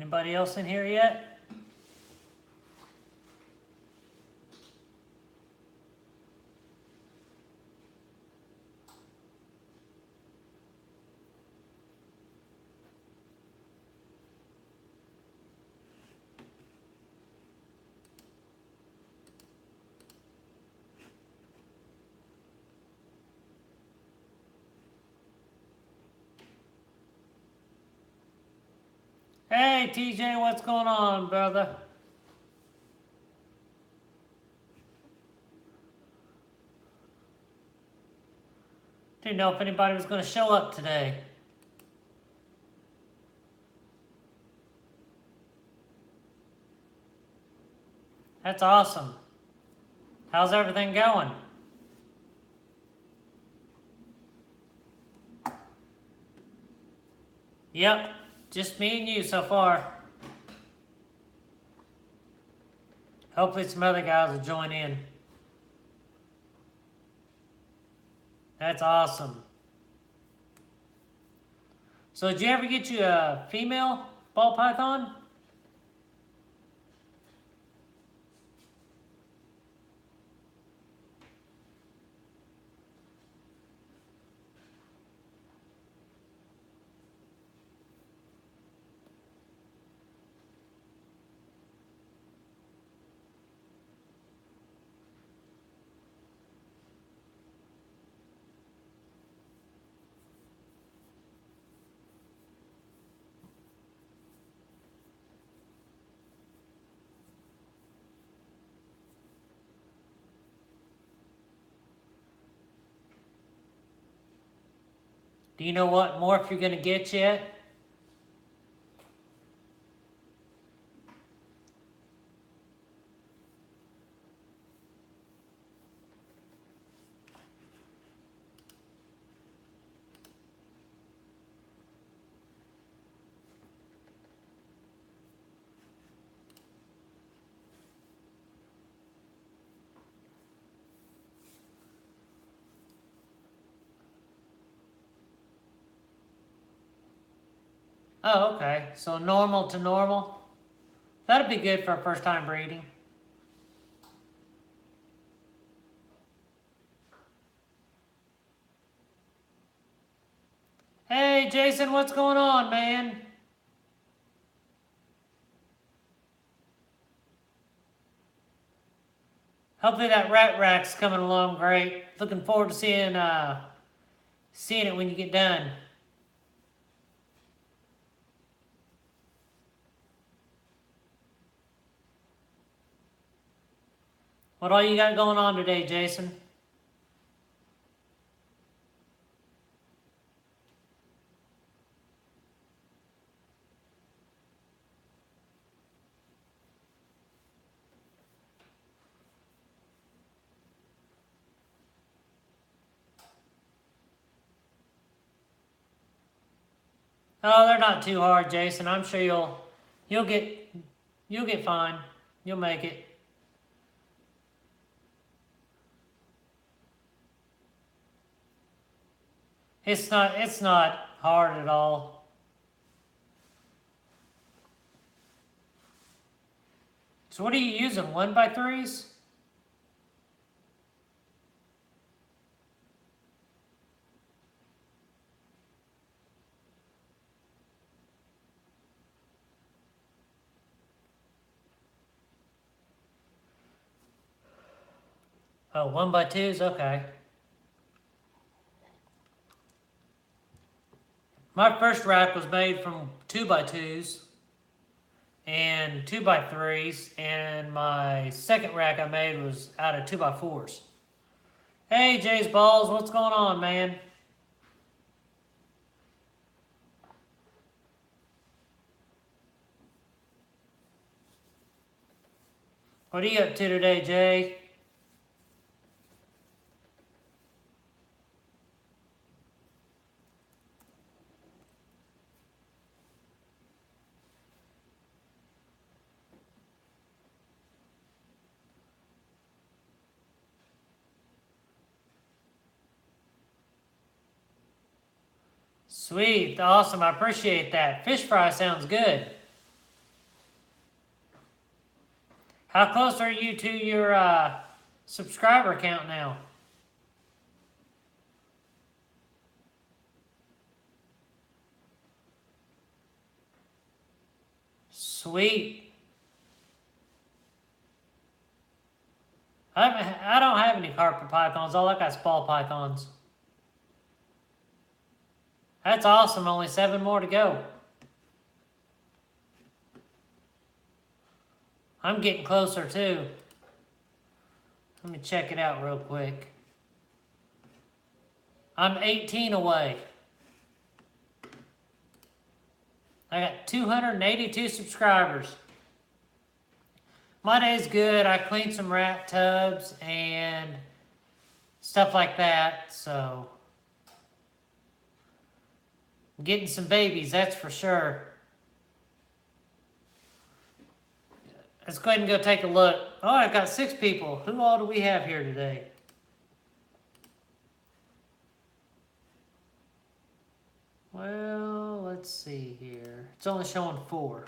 Anybody else in here yet? Hey, TJ, what's going on, brother? Didn't know if anybody was going to show up today. That's awesome. How's everything going? Yep, just me and you so far. Hopefully some other guys will join in. That's awesome. So did you ever get you a female ball python? Do you know what morph you're going to get yet? Oh, okay. So normal to normal. That'd be good for a first time breeding. Hey, Jason, what's going on, man? Hopefully that rat rack's coming along great. Looking forward to seeing it when you get done. What all you got going on today, Jason? Oh, they're not too hard, Jason. I'm sure you'll get fine. You'll make it. It's not hard at all. So what are you using? 1x3s? Oh, 1x2s? Okay. My first rack was made from 2x2s and 2x3s, and my second rack I made was out of 2x4s. Hey, Jay's Balls, what's going on, man? What are you up to today, Jay? Sweet, awesome, I appreciate that. Fish fry sounds good. How close are you to your subscriber count now? Sweet. I don't have any carpet pythons. All I got is ball pythons. That's awesome. Only 7 more to go. I'm getting closer too. Let me check it out real quick. I'm 18 away. I got 282 subscribers. My day's good. I cleaned some rat tubs and stuff like that, so I'm getting some babies, that's for sure. Let's go ahead and go take a look. Oh, I've got 6 people. Who all do we have here today? Well, let's see here. It's only showing 4.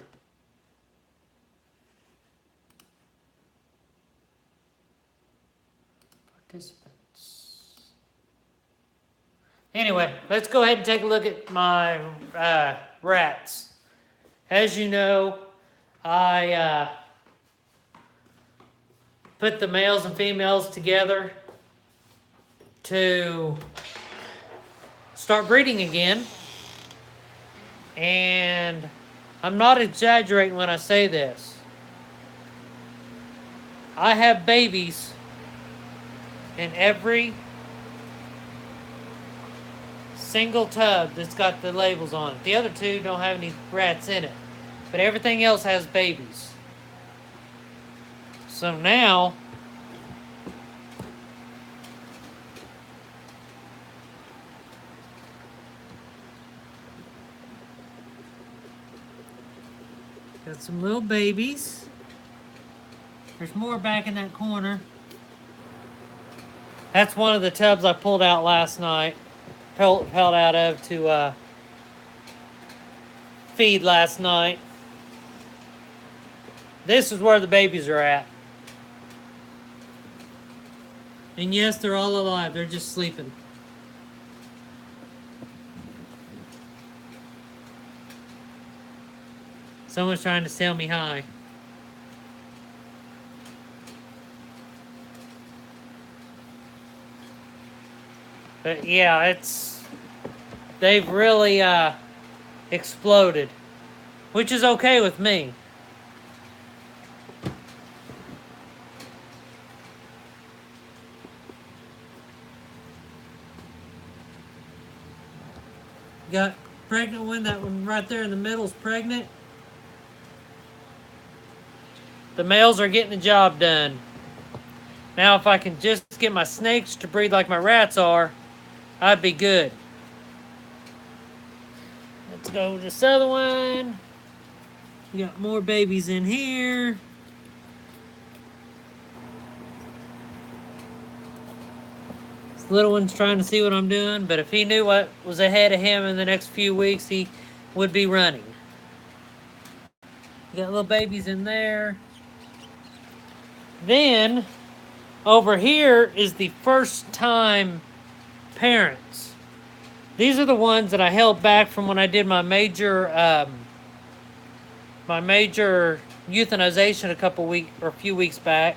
Participants. Anyway, let's go ahead and take a look at my rats. As you know, I put the males and females together to start breeding again. And I'm not exaggerating when I say this. I have babies in every single tub that's got the labels on it. The other 2 don't have any rats in it, but everything else has babies. So now got some little babies. There's more back in that corner. That's one of the tubs I pulled out last night. Pulled out of to feed last night. This is where the babies are at. And yes, they're all alive. They're just sleeping. Someone's trying to sell me high. But yeah, they've really exploded, which is okay with me. Got pregnant one. That one right there in the middle is pregnant. The males are getting the job done. Now, if I can just get my snakes to breed like my rats are, I'd be good. Let's go to this other one. We got more babies in here. This little one's trying to see what I'm doing, but if he knew what was ahead of him in the next few weeks, he would be running. We got little babies in there. Then, over here is the first time parents. These are the ones that I held back from when I did my major euthanization a few weeks back.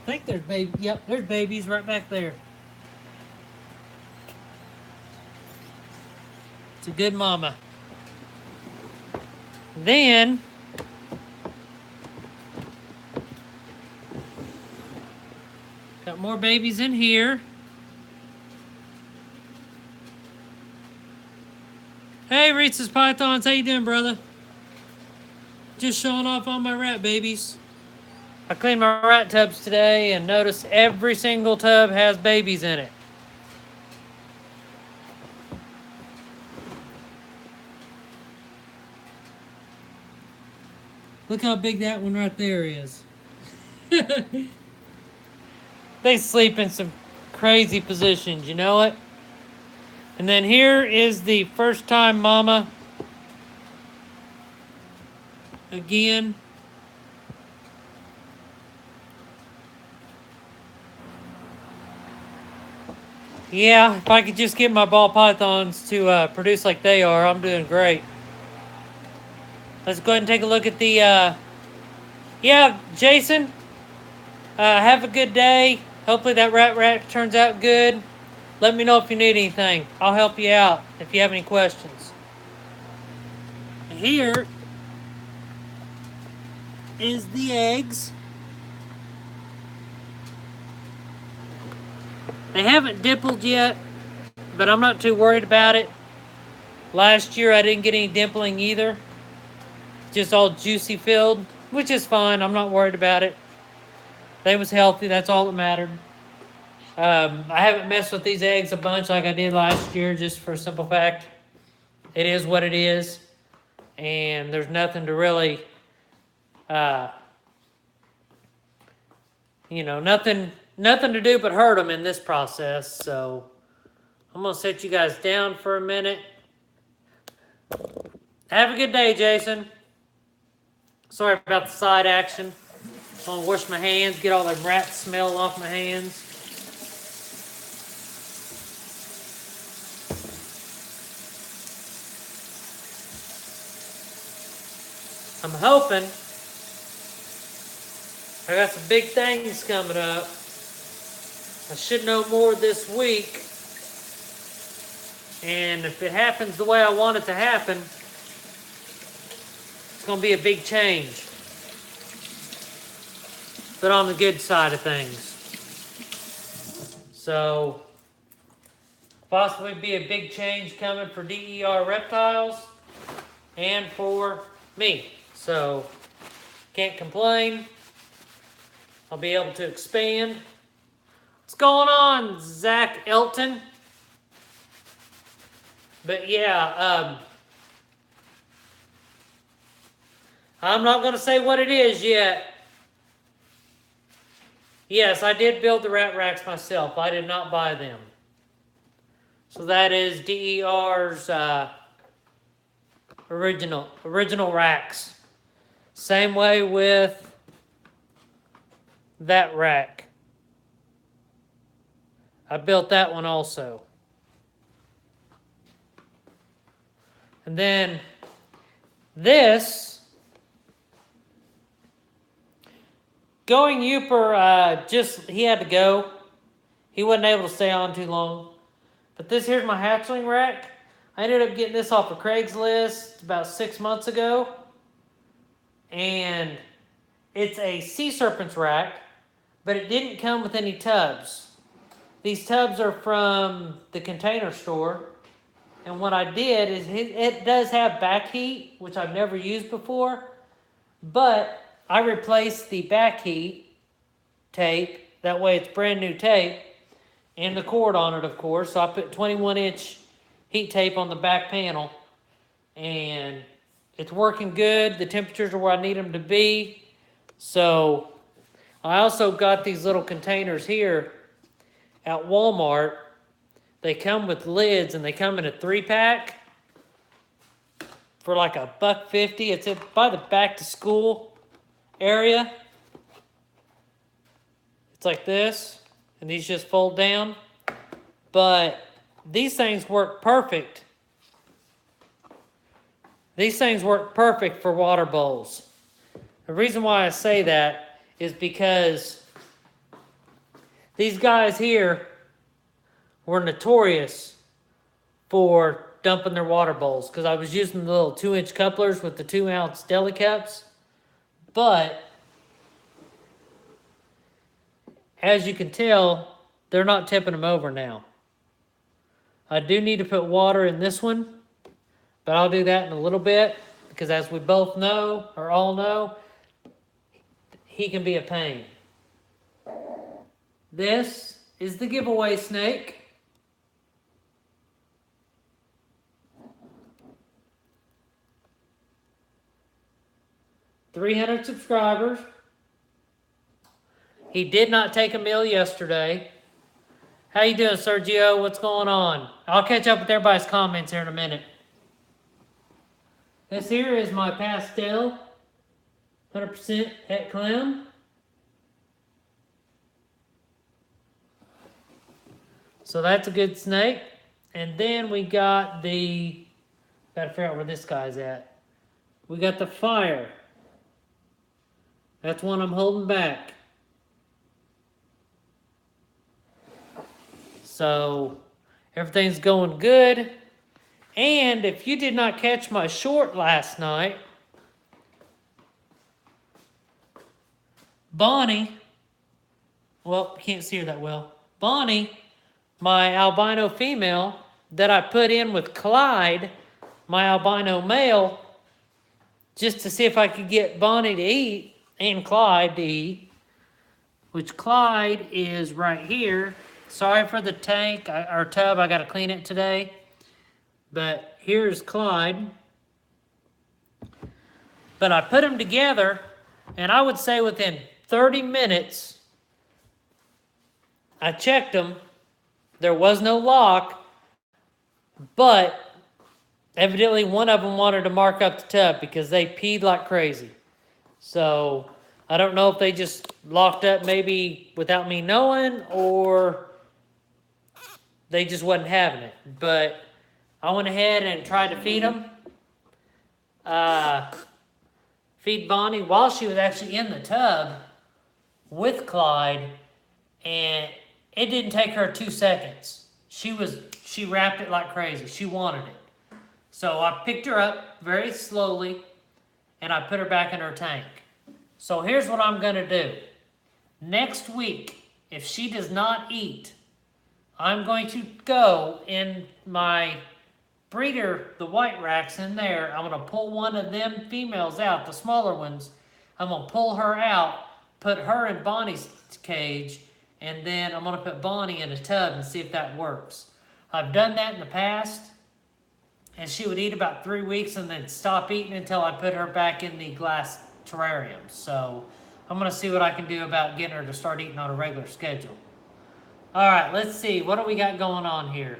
I think there's babies. Yep, there's babies right back there. It's a good mama. Then got more babies in here. Hey, Reese's Pythons, how you doing, brother? Just showing off on my rat babies. I cleaned my rat tubs today and noticed every single tub has babies in it. Look how big that one right there is. They sleep in some crazy positions, you know it? And then here is the first time mama. Again. Yeah, if I could just get my ball pythons to produce like they are, I'm doing great. Let's go ahead and take a look at the, yeah, Jason, have a good day. Hopefully that rat rack turns out good. Let me know if you need anything. I'll help you out if you have any questions. Here is the eggs. They haven't dimpled yet, but I'm not too worried about it. Last year I didn't get any dimpling either. Just all juicy filled, which is fine. I'm not worried about it. They was healthy. That's all that mattered. I haven't messed with these eggs a bunch like I did last year, just for a simple fact. It is what it is. And there's nothing to really, nothing to do but hurt them in this process. So I'm going to set you guys down for a minute. Have a good day, Jason. Sorry about the side action. I'm going to wash my hands, get all the rat smell off my hands. I'm hoping I got some big things coming up. I should know more this week. And if it happens the way I want it to happen, it's going to be a big change. But on the good side of things. So, possibly be a big change coming for DER reptiles and for me. So, can't complain. I'll be able to expand. What's going on, Zach Elton? But yeah, I'm not going to say what it is yet. Yes, I did build the rat racks myself. I did not buy them. So that is DER's original racks. Same way with that rack. I built that one also. And then this, Going Uper, he had to go. He wasn't able to stay on too long. But this here's my hatchling rack. I ended up getting this off of Craigslist about 6 months ago. And it's a sea serpents rack, but it didn't come with any tubs. These tubs are from the Container Store. And what I did is it does have back heat, which I've never used before. But I replaced the back heat tape. That way it's brand new tape. And the cord on it, of course. So I put 21-inch heat tape on the back panel. And it's working good. The temperatures are where I need them to be. So I also got these little containers here at Walmart. They come with lids and they come in a 3-pack for like $1.50. It's by the back to school area. It's like this, and these just fold down. But these things work perfect. These things work perfect for water bowls. The reason why I say that is because these guys here were notorious for dumping their water bowls because I was using the little 2-inch couplers with the 2-ounce deli cups. But as you can tell, they're not tipping them over now. I do need to put water in this one, but I'll do that in a little bit because as we both know, or all know, he can be a pain. This is the giveaway snake. 300 subscribers. He did not take a meal yesterday. How you doing, Sergio? What's going on? I'll catch up with everybody's comments here in a minute. This here is my pastel, 100% het clam. So that's a good snake. And then we got the, gotta figure out where this guy's at. We got the fire. That's one I'm holding back. So everything's going good. And if you did not catch my short last night, Bonnie, well, you can't see her that well. Bonnie, my albino female that I put in with Clyde, my albino male, just to see if I could get Bonnie to eat and Clyde to eat, which Clyde is right here. Sorry for the tank or tub, I gotta clean it today. But here's Clyde. But I put them together, and I would say within 30 minutes, I checked them. There was no lock, but evidently one of them wanted to mark up the tub because they peed like crazy. So I don't know if they just locked up maybe without me knowing, or they just wasn't having it. But I went ahead and tried to feed them. Feed Bonnie while she was actually in the tub with Clyde, and it didn't take her 2 seconds. She wrapped it like crazy. She wanted it. So I picked her up very slowly, and I put her back in her tank. So here's what I'm gonna do. Next week, if she does not eat, I'm going to go in my breeder, the white racks in there. I'm gonna pull one of them females out, the smaller ones. I'm gonna pull her out, put her in Bonnie's cage, and then I'm gonna put Bonnie in a tub and see if that works. I've done that in the past, and she would eat about 3 weeks and then stop eating until I put her back in the glass terrarium. So I'm gonna see what I can do about getting her to start eating on a regular schedule. All right, let's see. What do we got going on here?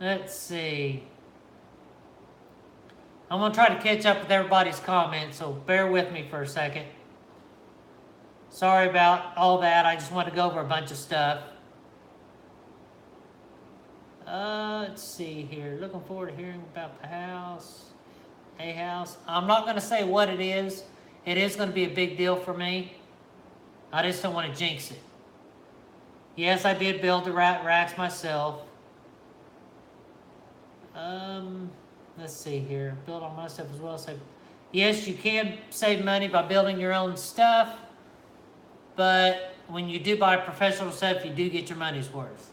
Let's see. I'm going to try to catch up with everybody's comments, so bear with me for a second. Sorry about all that. I just want to go over a bunch of stuff. Let's see here. Looking forward to hearing about the house. A house. I'm not going to say what it is. It is going to be a big deal for me. I just don't want to jinx it. Yes, I did build the racks myself. Let's see here. Build all my stuff as well. So, yes, you can save money by building your own stuff, but when you do buy professional stuff, you do get your money's worth.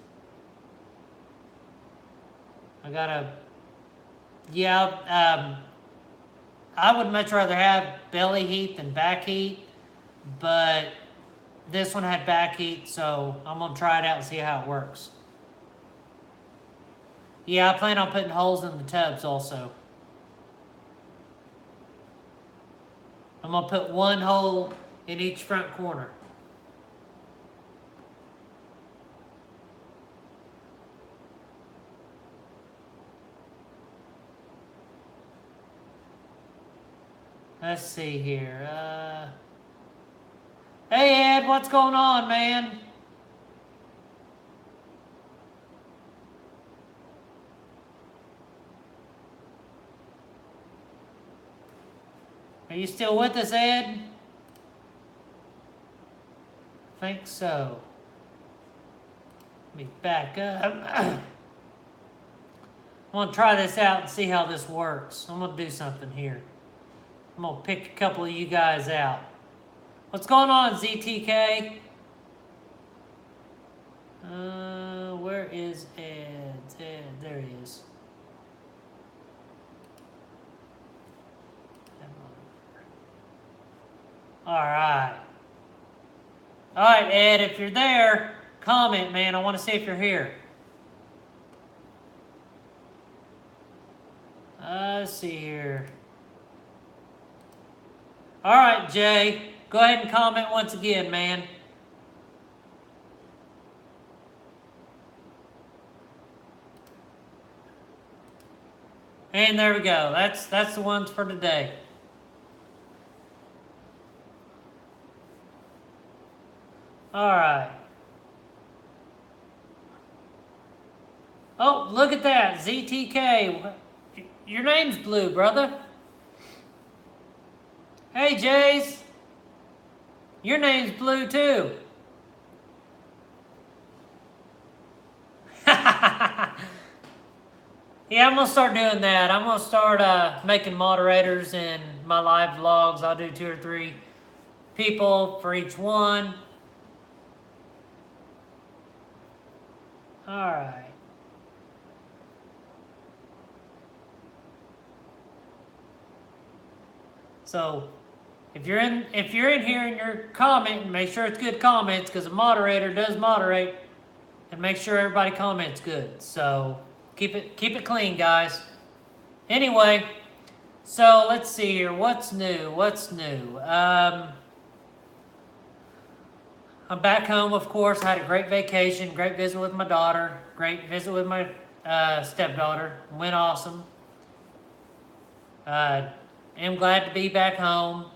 I would much rather have belly heat than back heat, but this one had back heat, so I'm going to try it out and see how it works. Yeah, I plan on putting holes in the tubs also. I'm going to put one hole in each front corner. Let's see here. Hey, Ed, what's going on, man? Are you still with us, Ed? I think so. Let me back up. I'm going to try this out and see how this works. I'm going to do something here. I'm going to pick a couple of you guys out. What's going on, ZTK? Where is Ed? Ed, there he is. All right. All right, Ed, if you're there, comment, man. I want to see if you're here. Let's see here. All right, Jay. go ahead and comment once again, man. And there we go. That's the ones for today. All right. Oh, look at that. ZTK. Your name's blue, brother. Hey, Jace. Your name's blue, too. Yeah, I'm going to start doing that. I'm going to start making moderators in my live vlogs. I'll do 2 or 3 people for each one. All right. So, if you're in here and you're commenting, make sure it's good comments, because a moderator does moderate, and make sure everybody comments good. So keep it clean, guys. Anyway, so let's see here. What's new? I'm back home, of course. I had a great vacation, great visit with my daughter, great visit with my stepdaughter. Went awesome. I'm glad to be back home.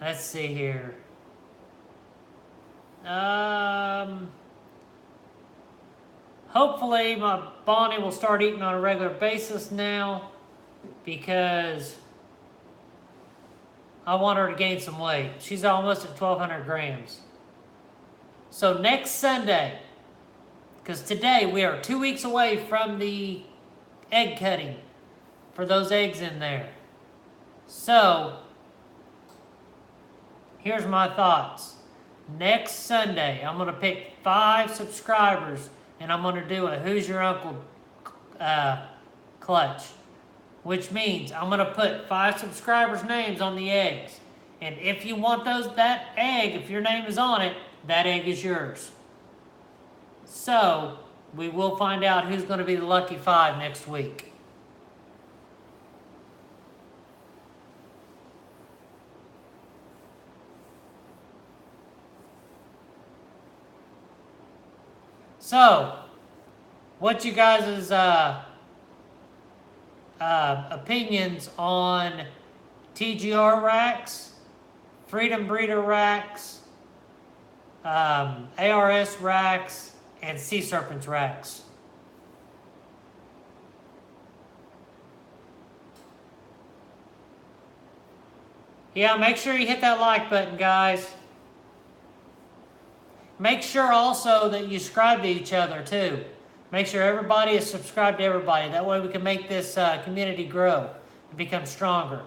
Let's see here. Hopefully my Bonnie will start eating on a regular basis now, because I want her to gain some weight. She's almost at 1,200 grams. So next Sunday, because today we are 2 weeks away from the egg cutting for those eggs in there. So, here's my thoughts. Next Sunday, I'm going to pick 5 subscribers, and I'm going to do a Who's Your Uncle clutch. Which means I'm going to put 5 subscribers' names on the eggs. And if you want that egg, if your name is on it, that egg is yours. So, we will find out who's going to be the lucky 5 next week. So, what you guys' opinions on TGR racks, Freedom Breeder racks, ARS racks, and Sea Serpents racks? Yeah, make sure you hit that like button, guys. Make sure also that you subscribe to each other, too. Make sure everybody is subscribed to everybody. That way we can make this community grow and become stronger.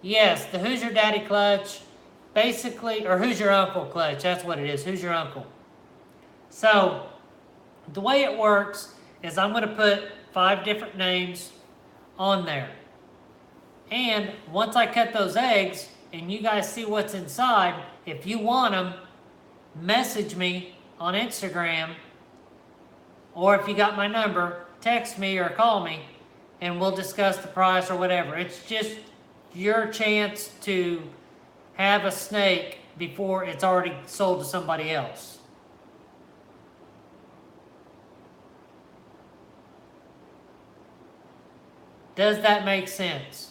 Yes, the Who's Your Daddy clutch, basically, or Who's Your Uncle clutch, that's what it is, Who's Your Uncle. So, the way it works is I'm going to put 5 different names on there. And once I cut those eggs, and you guys see what's inside, if you want them, message me on Instagram, or if you got my number, text me or call me, and we'll discuss the price or whatever. It's just your chance to have a snake before it's already sold to somebody else. Does that make sense?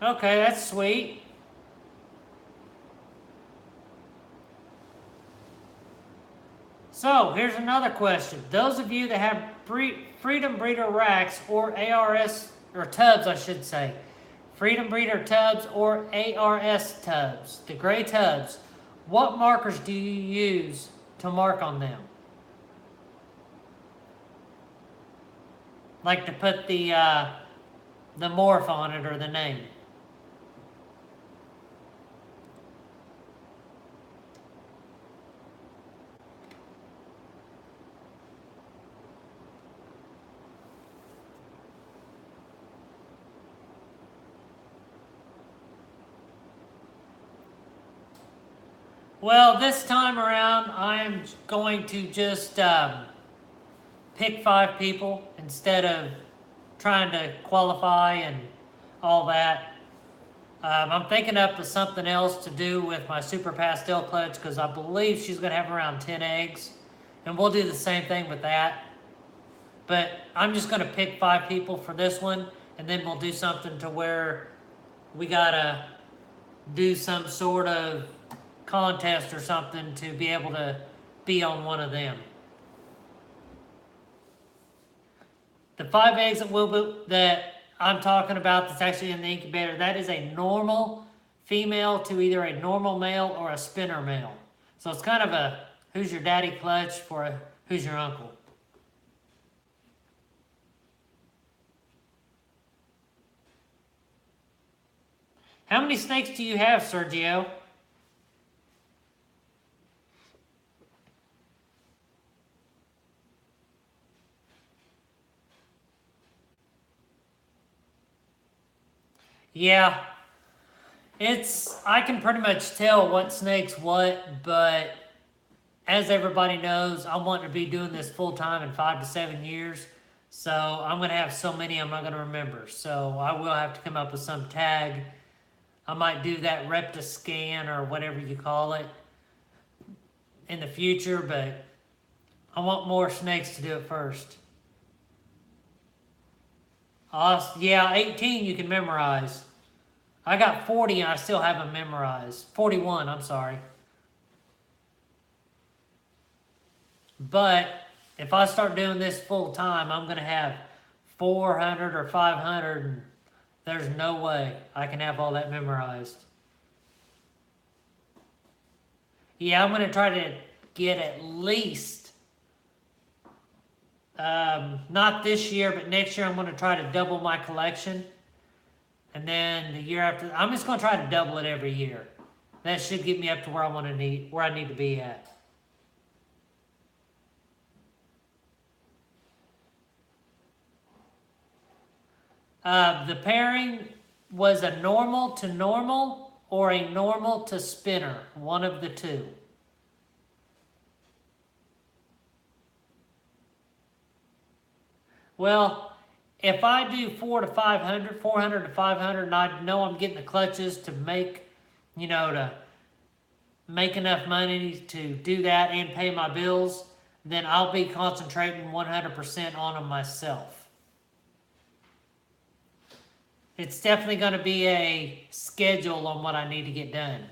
Okay, that's sweet. So, here's another question. Those of you that have Freedom Breeder racks or ARS, or tubs I should say, Freedom Breeder tubs or ARS tubs, the gray tubs, what markers do you use to mark on them? like to put the morph on it or the name. Well, this time around, I'm going to just pick 5 people instead of trying to qualify and all that. I'm thinking up of something else to do with my Super Pastel clutch because I believe she's going to have around 10 eggs. And we'll do the same thing with that. But I'm just going to pick 5 people for this one. And then we'll do something to where we got to do some sort of contest or something to be able to be on one of them. The 5 eggs that I'm talking about that's actually in the incubator, that is a normal female to either a normal male or a spinner male. So it's kind of a who's your daddy clutch for a who's your uncle. How many snakes do you have, Sergio? Yeah, I can pretty much tell what snake's what, but as everybody knows, I'm wanting to be doing this full time in 5 to 7 years. So I'm going to have so many I'm not going to remember. So I will have to come up with some tag. I might do that Reptiscan or whatever you call it in the future, but I want more snakes to do it first. Yeah, 18 you can memorize. I got 40 and I still haven't memorized. 41, I'm sorry. But if I start doing this full time, I'm going to have 400 or 500. And there's no way I can have all that memorized. Yeah, I'm going to try to get at least, not this year, but next year I'm going to try to double my collection. And then the year after, I'm just going to try to double it every year. That should get me up to where I need to be at. The pairing was a normal to normal or a normal to spinner, one of the two. Well, if I do 400 to 500, and I know I'm getting the clutches to make, to make enough money to do that and pay my bills, then I'll be concentrating 100% on them myself. It's definitely going to be a schedule on what I need to get done.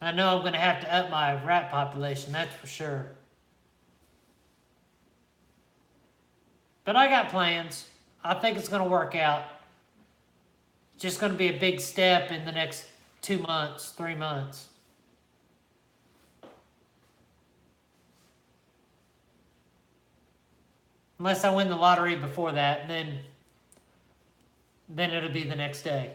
I know I'm going to have to up my rat population, that's for sure. But I got plans. I think it's going to work out. It's just going to be a big step in the next 2 months, 3 months. Unless I win the lottery before that, then it'll be the next day.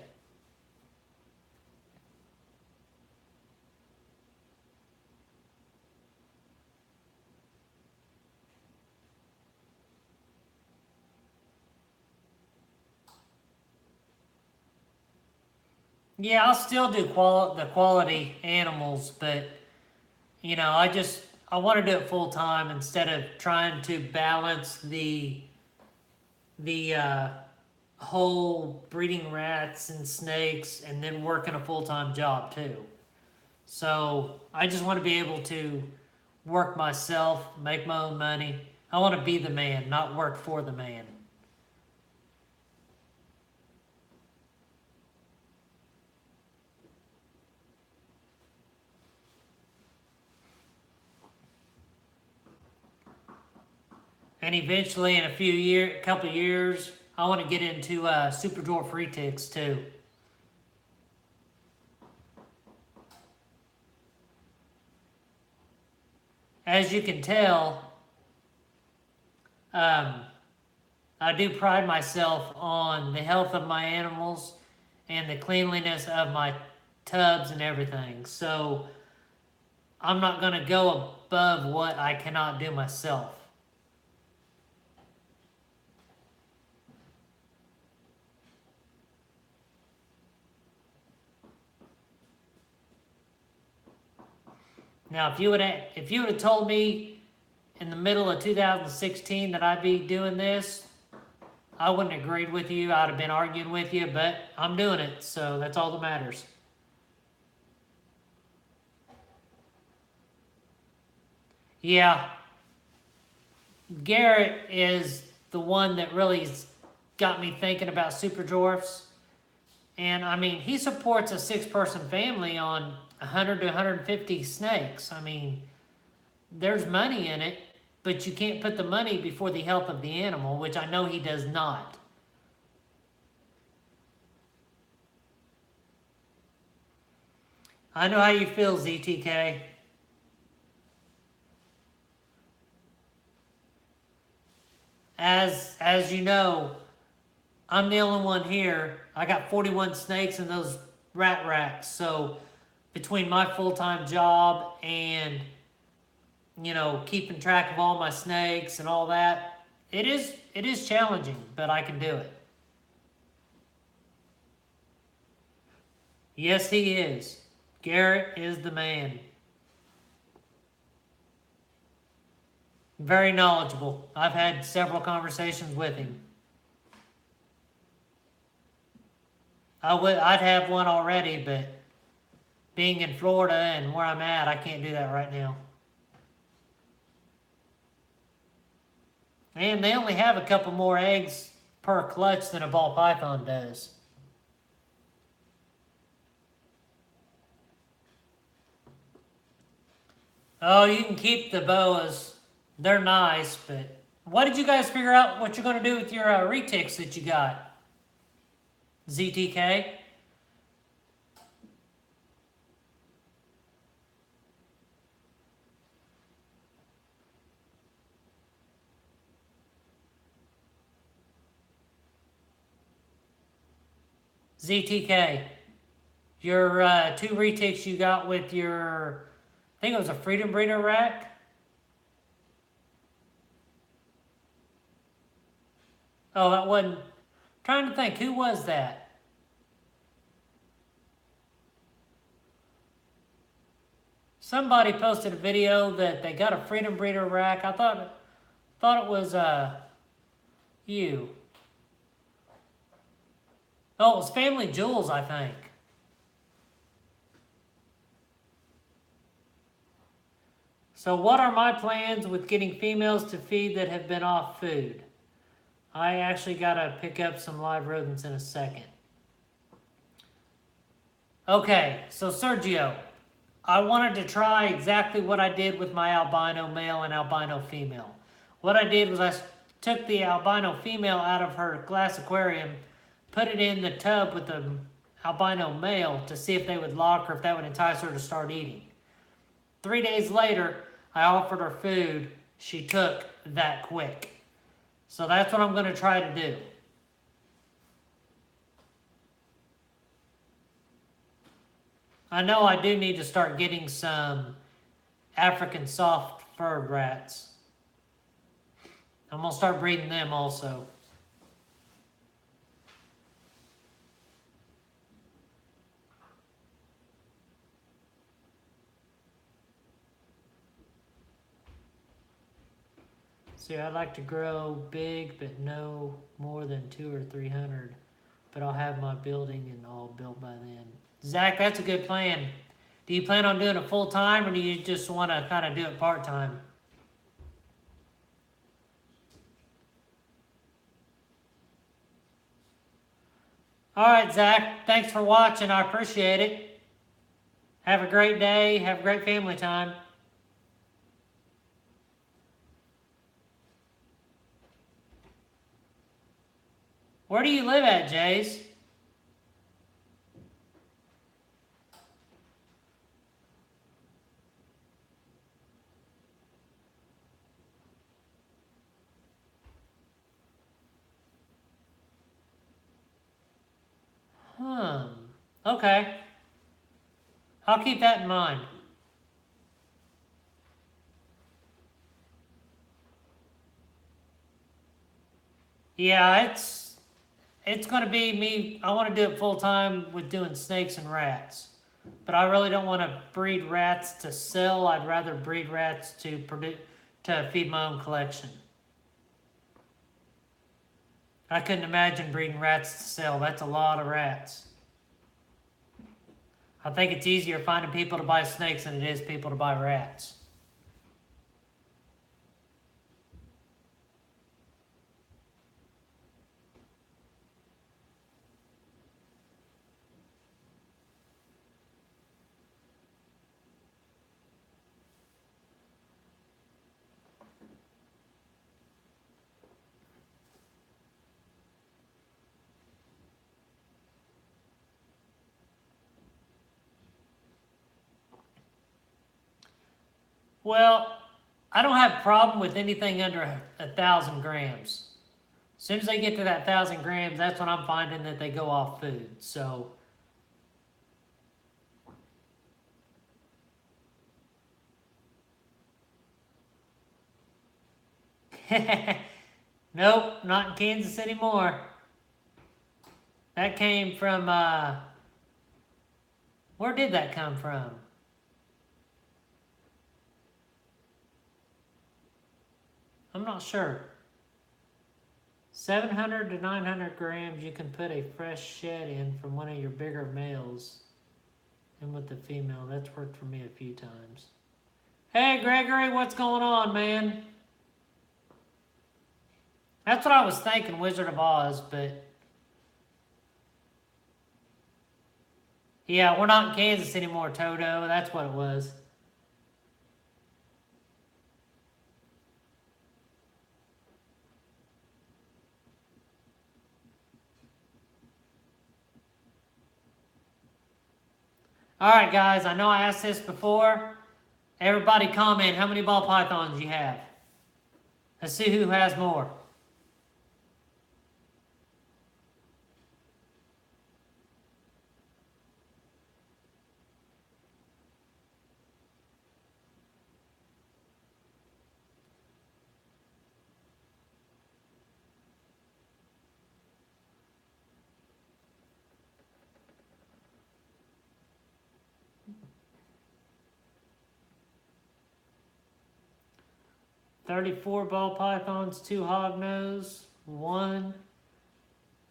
Yeah, I'll still do the quality animals, but I want to do it full time instead of trying to balance the whole breeding rats and snakes and then working a full-time job too. So I just want to be able to work myself, make my own money. I want to be the man, not work for the man. And eventually, in a couple of years, I want to get into super dwarf retics too. as you can tell, I do pride myself on the health of my animals and the cleanliness of my tubs and everything. So I'm not going to go above what I cannot do myself. Now, if you would have told me in the middle of 2016 that I'd be doing this, I wouldn't have agreed with you. I'd have been arguing with you, but I'm doing it, so that's all that matters. Yeah, Garrett is the one that really got me thinking about super dwarfs. And I mean, he supports a 6-person family on 100 to 150 snakes. I mean, there's money in it, but you can't put the money before the health of the animal, which I know he does not. I know how you feel, ZTK. As you know, I'm the only one here. I got 41 snakes in those rat racks. So between my full-time job and, you know, keeping track of all my snakes and all that, it is challenging, but I can do it. Yes, he is. Garrett is the man. Very knowledgeable. I've had several conversations with him. I'd have one already, but being in Florida and where I'm at, I can't do that right now. And they only have a couple more eggs per clutch than a ball python does. Oh, you can keep the boas. They're nice, but what did you guys figure out what you're going to do with your retics that you got? ZTK? ZTK, your 2 retics you got with your, I think it was a Freedom Breeder rack? Oh, that wasn't, trying to think, who was that? Somebody posted a video that they got a Freedom Breeder rack. I thought it was you. Oh, it was Family Jewels, I think. So what are my plans with getting females to feed that have been off food? I actually got to pick up some live rodents in a second. Okay, so Sergio, I wanted to try exactly what I did with my albino male and albino female. What I did was I took the albino female out of her glass aquarium, put it in the tub with the albino male to see if they would lock or if that would entice her to start eating. 3 days later, I offered her food. She took that quick. So that's what I'm going to try to do. I know I do need to start getting some African soft furred rats. I'm going to start breeding them also. See, I'd like to grow big, but no more than 200 or 300. But I'll have my building and all built by then. Zach, that's a good plan. Do you plan on doing it full time, or do you just want to kind of do it part time? All right, Zach. Thanks for watching. I appreciate it. Have a great day. Have a great family time. Where do you live at, Jays? Okay. I'll keep that in mind. Yeah, it's going to be me. I want to do it full time with doing snakes and rats. But I really don't want to breed rats to sell. I'd rather breed rats to feed my own collection. I couldn't imagine breeding rats to sell. That's a lot of rats. I think it's easier finding people to buy snakes than it is people to buy rats. Well, I don't have a problem with anything under 1,000 grams. As soon as they get to that 1,000 grams, that's when I'm finding that they go off food. So, nope, not in Kansas anymore. That came from, where did that come from? I'm not sure. 700 to 900 grams, you can put a fresh shed in from one of your bigger males. And with the female, that's worked for me a few times. Hey, Gregory, what's going on, man? That's what I was thinking, Wizard of Oz, but... yeah, we're not in Kansas anymore, Toto. That's what it was. Alright, guys, I know I asked this before. Everybody comment how many ball pythons you have. Let's see who has more. $34 ball pythons, 2 hognose, 1,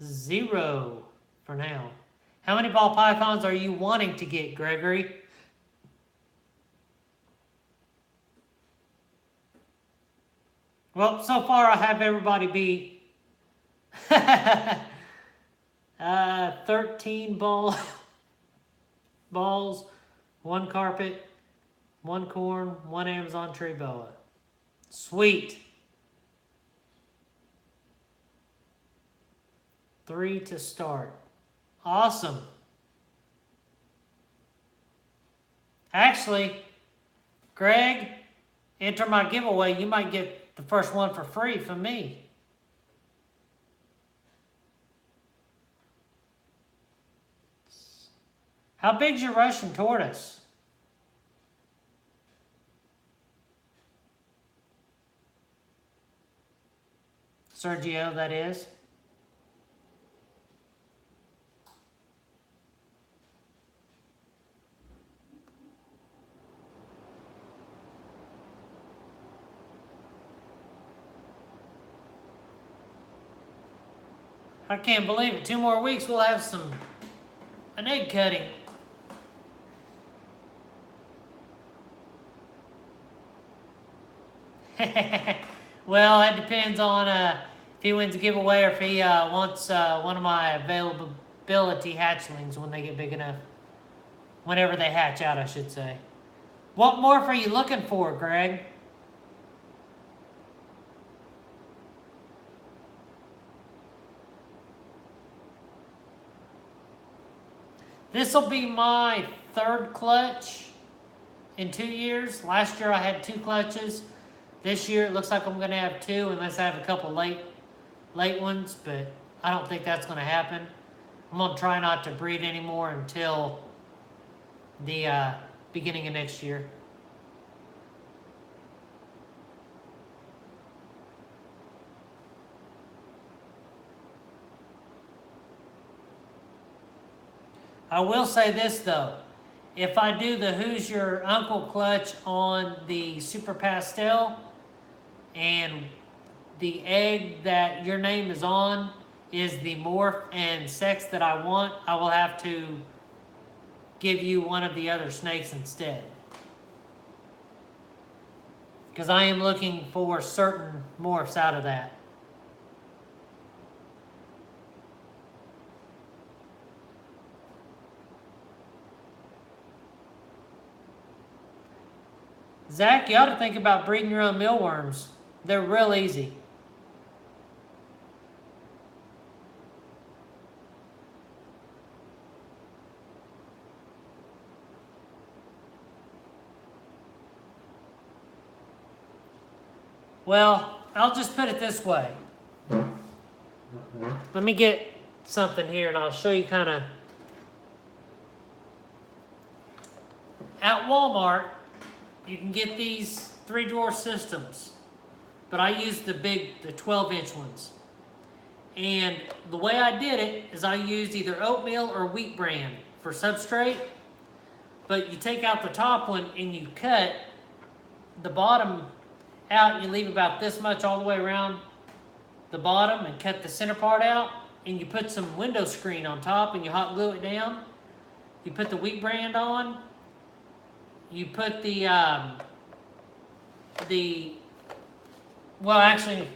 0 for now. How many ball pythons are you wanting to get, Gregory? Well, so far I have everybody beat. 13 balls, 1 carpet, 1 corn, 1 Amazon tree boa. Sweet. 3 to start. Awesome. Actually, Greg, enter my giveaway. You might get the first one for free from me. How big's your Russian tortoise? Sergio, that is. I can't believe it. 2 more weeks, we'll have an egg cutting. Well, that depends on if he wins a giveaway or if he wants one of my availability hatchlings when they get big enough. Whenever they hatch out, I should say. What morph are you looking for, Greg? This will be my 3rd clutch in 2 years. Last year I had 2 clutches. This year it looks like I'm going to have 2 unless I have a couple late ones, but I don't think that's going to happen. I'm going to try not to breed anymore until the beginning of next year. I will say this though, if I do the Who's Your Uncle clutch on the Super Pastel and the egg that your name is on is the morph and sex that I want, I will have to give you one of the other snakes instead. Because I am looking for certain morphs out of that. Zach, you ought to think about breeding your own mealworms. They're real easy. Well, I'll just put it this way. Let me get something here and I'll show you kind of. At Walmart, you can get these 3-drawer systems, but I use the 12-inch ones. And the way I did it is I used either oatmeal or wheat bran for substrate, but you take out the top one and you cut the bottom out, and you leave about this much all the way around the bottom and cut the center part out, and you put some window screen on top and you hot glue it down. You put the wheat bran on. You put well, actually,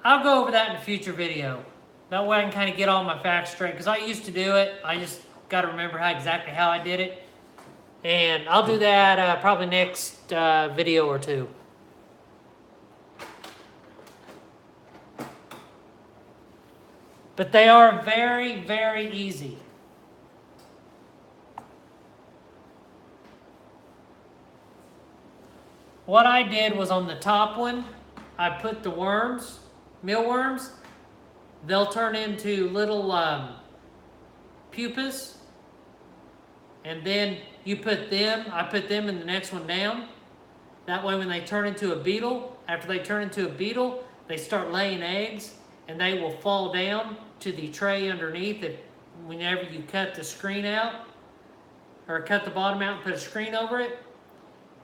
I'll go over that in a future video. That way I can kind of get all my facts straight, because I used to do it. I just got to remember exactly how I did it. And I'll do that probably next video or two. But they are very, very easy. What I did was on the top one, I put the worms, mealworms. They'll turn into little pupas. And then you put them, I put them in the next one down. That way when they turn into a beetle, after they turn into a beetle, they start laying eggs and they will fall down to the tray underneath it whenever you cut the screen out, or cut the bottom out and put a screen over it.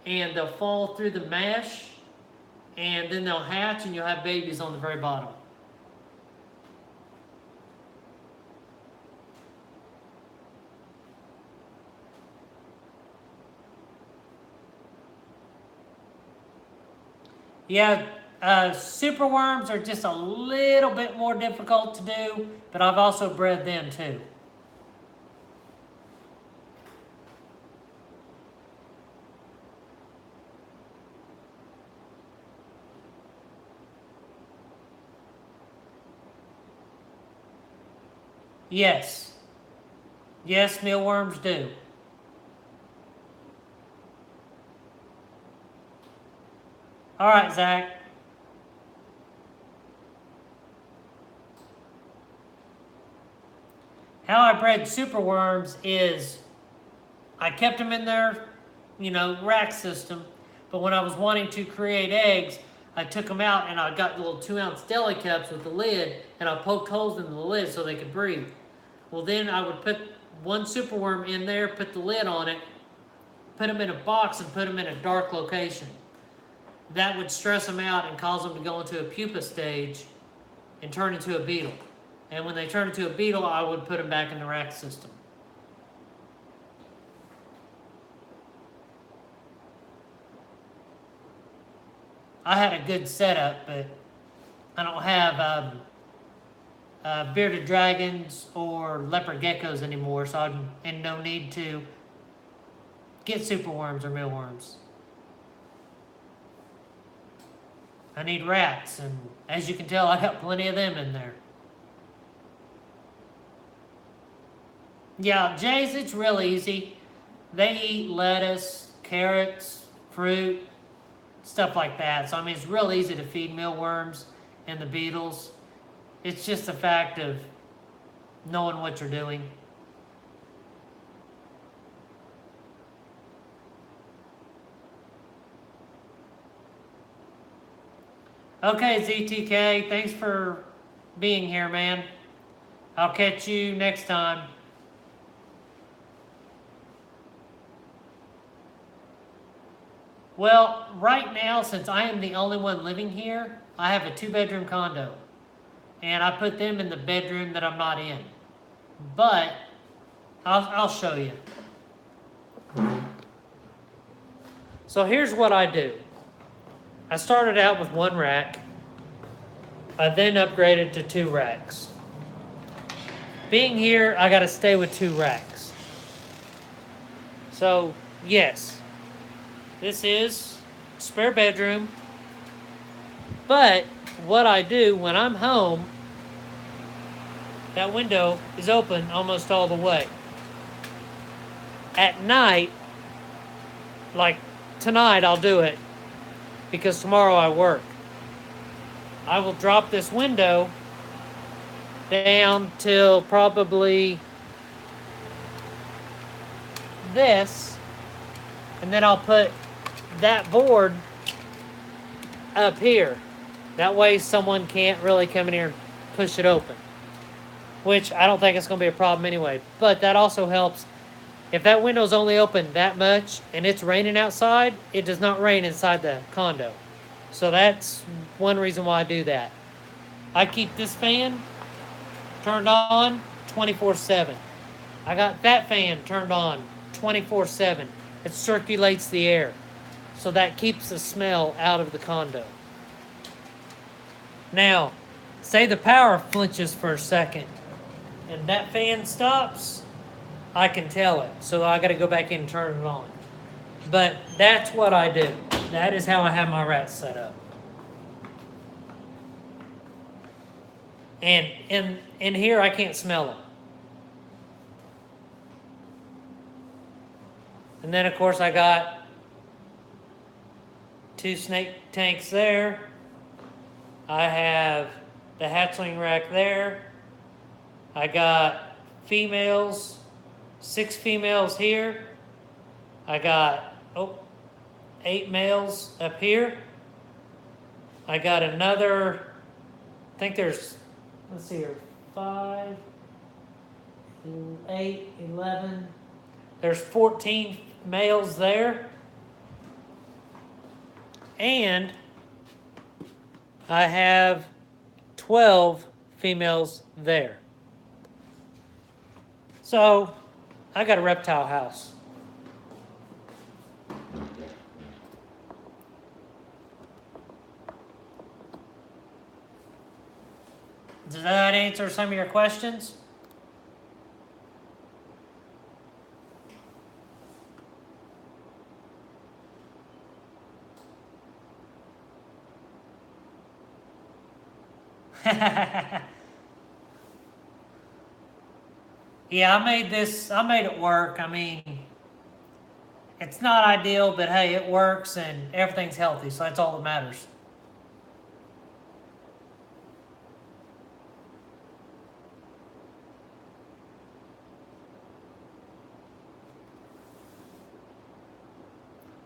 And they'll fall through the mesh, and then they'll hatch, and you'll have babies on the very bottom. Yeah, super worms are just a little bit more difficult to do, but I've also bred them too. Yes. Yes, mealworms do. All right, Zach. How I bred superworms is I kept them in their, rack system. But when I was wanting to create eggs, I took them out and I got little 2-ounce deli cups with the lid, and I poked holes in the lid so they could breathe. Well, then I would put one superworm in there, put the lid on it, put them in a box, and put them in a dark location. That would stress them out and cause them to go into a pupa stage and turn into a beetle. And when they turn into a beetle, I would put them back in the rack system. I had a good setup, but I don't have bearded dragons or leopard geckos anymore, so I'm in no need to get superworms or mealworms. I need rats, and as you can tell, I got plenty of them in there. Yeah, jays, it's real easy. They eat lettuce, carrots, fruit, stuff like that. So, it's real easy to feed mealworms and the beetles. It's just a fact of knowing what you're doing. Okay, ZTK, thanks for being here, man. I'll catch you next time. Well, right now, since I am the only one living here, I have a 2-bedroom condo. And I put them in the bedroom that I'm not in. But, I'll show you. So here's what I do. I started out with 1 rack. I then upgraded to 2 racks. Being here, I gotta stay with 2 racks. So, yes, this is a spare bedroom. But what I do when I'm home, that window is open almost all the way. At night, like tonight, I'll do it because tomorrow I work. I will drop this window down till probably this, and then I'll put that board up here. That way someone can't really come in here and push it open, which I don't think it's going to be a problem anyway. But that also helps. If that window's only open that much and it's raining outside, it does not rain inside the condo. So that's one reason why I do that. I keep this fan turned on 24/7. I got that fan turned on 24/7. It circulates the air. So that keeps the smell out of the condo. Now, say the power flinches for a second and that fan stops, I can tell it. So I got to go back in and turn it on. But that's what I do. That is how I have my rats set up. And in here, I can't smell them. And then, of course, I got 2 snake tanks there. I have the hatchling rack there. I got females, 6 females here. I got 8 males up here. I got another, I think there's, let's see here, 5, 8, 11. There's 14 males there. And I have 12 females there. So, I got a reptile house. Does that answer some of your questions? Yeah, I made it work. I mean, it's not ideal, but hey, it works and everything's healthy, so that's all that matters.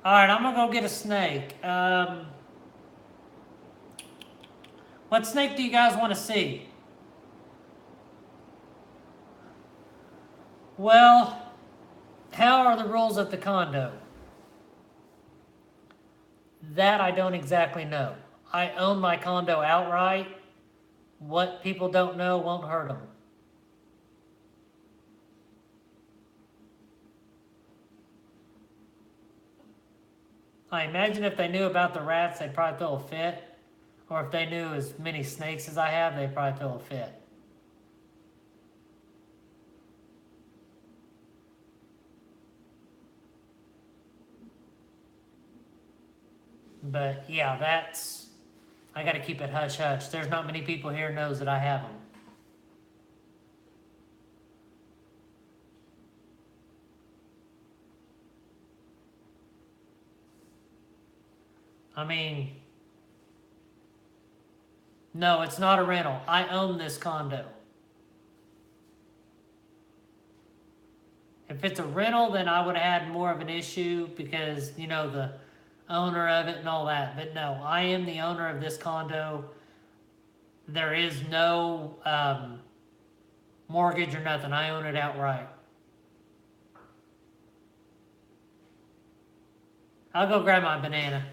All right, I'm gonna go get a snake. What snake do you guys want to see? Well, how are the rules at the condo? That I don't exactly know. I own my condo outright. What people don't know won't hurt them. I imagine if they knew about the rats, they'd probably throw a fit. Or if they knew as many snakes as I have, they'd probably throw a fit. But yeah, I got to keep it hush hush. There's not many people here knows that I have them. I mean, no, it's not a rental. I own this condo. If it's a rental, then I would have had more of an issue because, you know, the owner of it and all that. But no, I am the owner of this condo. There is no mortgage or nothing. I own it outright. I'll go grab my banana.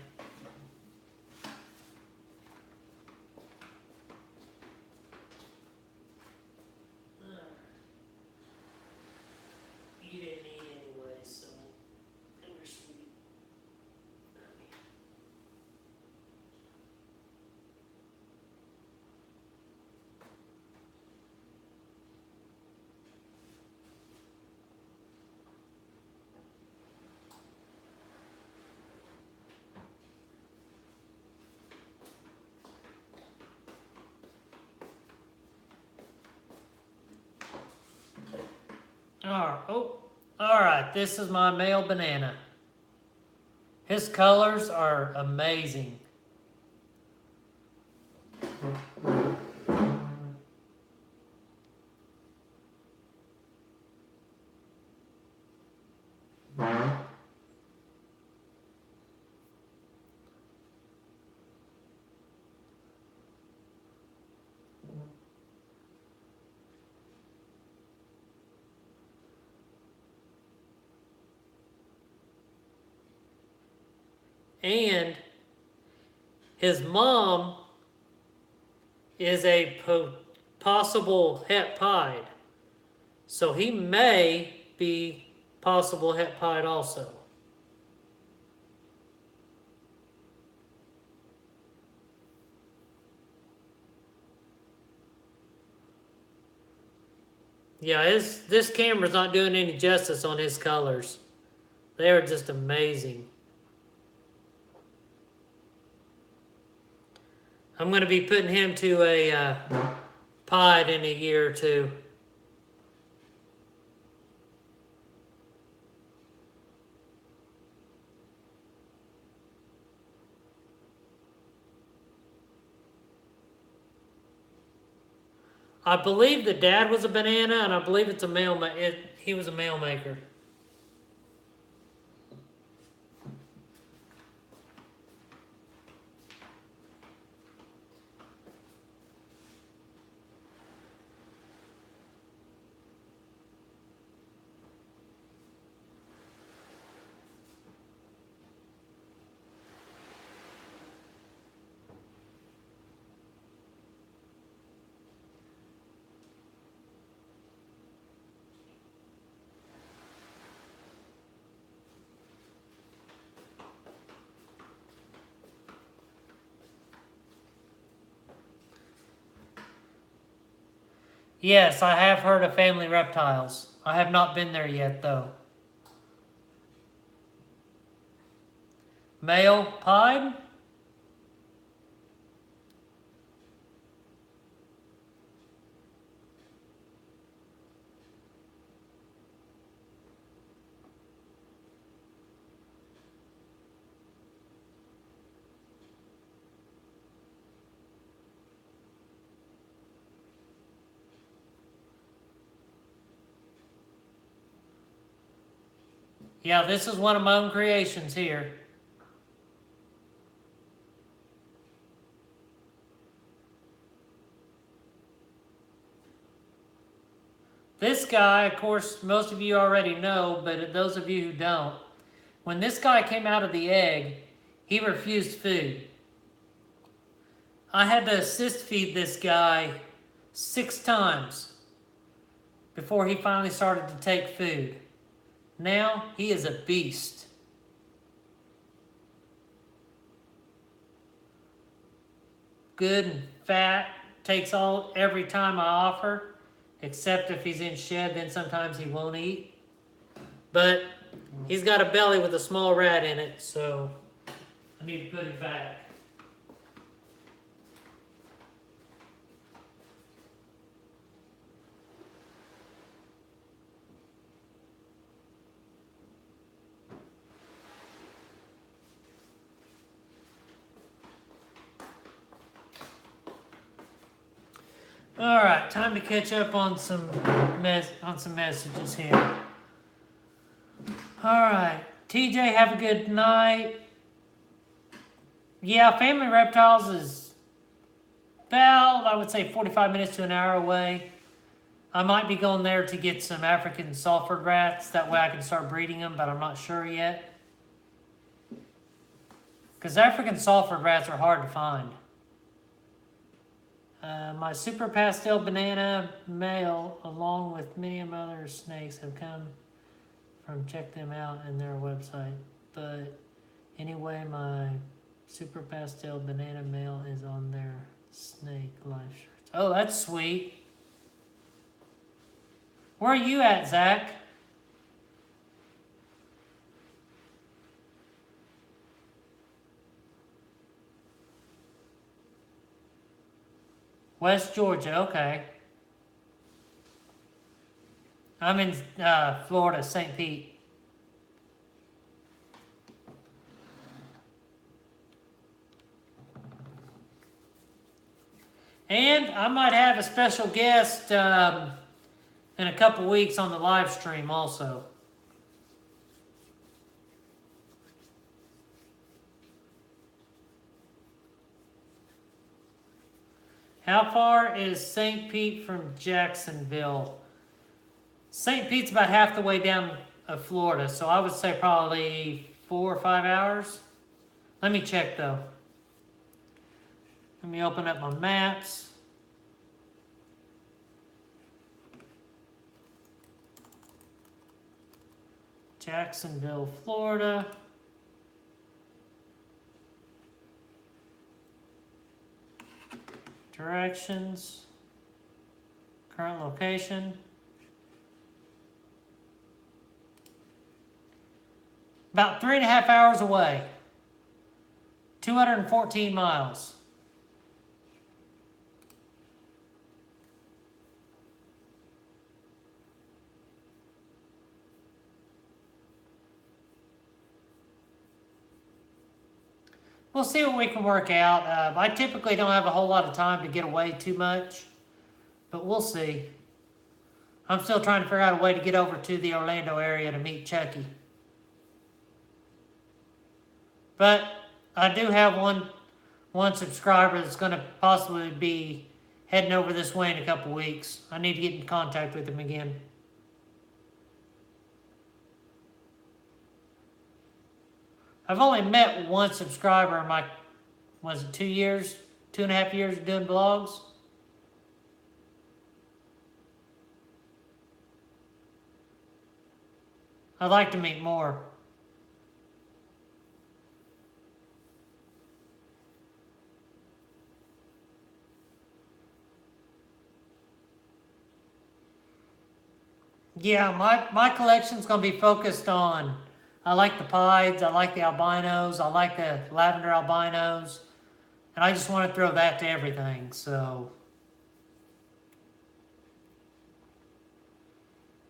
You didn't eat anyway, so you're sweet. All right, this is my male banana. His colors are amazing. And his mom is a possible het pied. So he may be possible het pied also. Yeah, this camera's not doing any justice on his colors. They are just amazing. I'm going to be putting him to a pied in a year or two. I believe the dad was a banana, and I believe it's a male. He was a male maker. Yes, I have heard of family reptiles. I have not been there yet, though. Male pied? Yeah, this is one of my own creations here. This guy, of course, most of you already know, but those of you who don't, when this guy came out of the egg, he refused food. I had to assist feed this guy 6 times before he finally started to take food. Now, he is a beast. Good and fat, takes every time I offer, except if he's in shed, then sometimes he won't eat. But he's got a belly with a small rat in it, so I need to put him back. All right, time to catch up on some messages here. Alright. TJ, have a good night. Yeah, Family Reptiles is about, I would say, 45 minutes to an hour away. I might be going there to get some African Salford rats. That way I can start breeding them, but I'm not sure yet. Because African Salford rats are hard to find. My Super Pastel Banana male, along with many other snakes, have come from check them out in their website. But anyway, my Super Pastel Banana male is on their snake life shirts. Oh, that's sweet. Where are you at, Zach? West Georgia, okay. I'm in Florida, St. Pete. And I might have a special guest in a couple weeks on the live stream also. How far is St. Pete from Jacksonville? St. Pete's about half the way down of Florida, so I would say probably 4 or 5 hours. Let me check though. Let me open up my maps. Jacksonville, Florida. Directions. Current location. About 3.5 hours away. 214 miles. We'll see what we can work out. I typically don't have a whole lot of time to get away too much, but we'll see. I'm still trying to figure out a way to get over to the Orlando area to meet Chucky. But I do have one subscriber that's going to possibly be heading over this way in a couple weeks. I need to get in contact with him again. I've only met one subscriber in my, was it 2 years, 2.5 years of doing vlogs? I'd like to meet more. Yeah, my collection's going to be focused on, I like the pieds, I like the albinos, I like the lavender albinos, and I just want to throw that to everything, so.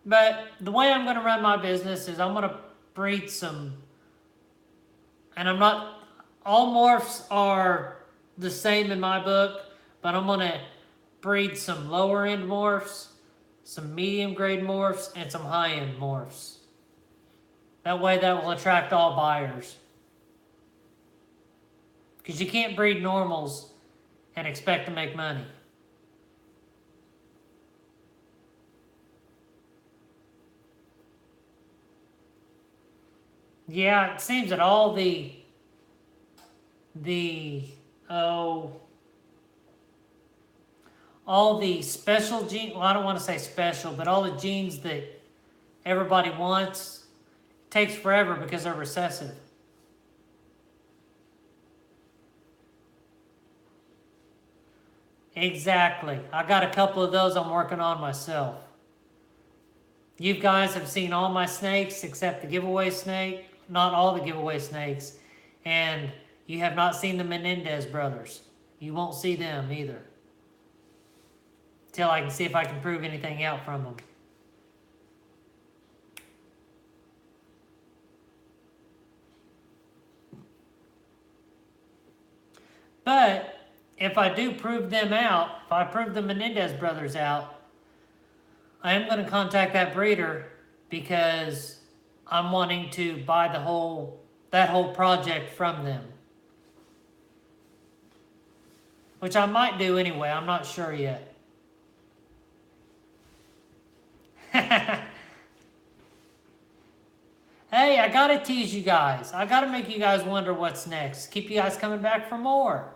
But the way I'm going to run my business is I'm going to breed some, and I'm not, all morphs are the same in my book, but I'm going to breed some lower end morphs, some medium grade morphs, and some high end morphs. That way that will attract all buyers. Because you can't breed normals and expect to make money. Yeah, it seems that all the special genes, well, I don't want to say special, but all the genes that everybody wants, it takes forever because they're recessive. Exactly. I got a couple of those I'm working on myself. You guys have seen all my snakes except the giveaway snake, not all the giveaway snakes, and you have not seen the Menendez brothers. You won't see them either. Till I can see if I can prove anything out from them. But if I do prove them out, if I prove the Menendez brothers out, I am going to contact that breeder because I'm wanting to buy that whole project from them. Which I might do anyway, I'm not sure yet. Hey, I gotta tease you guys. I gotta make you guys wonder what's next. Keep you guys coming back for more.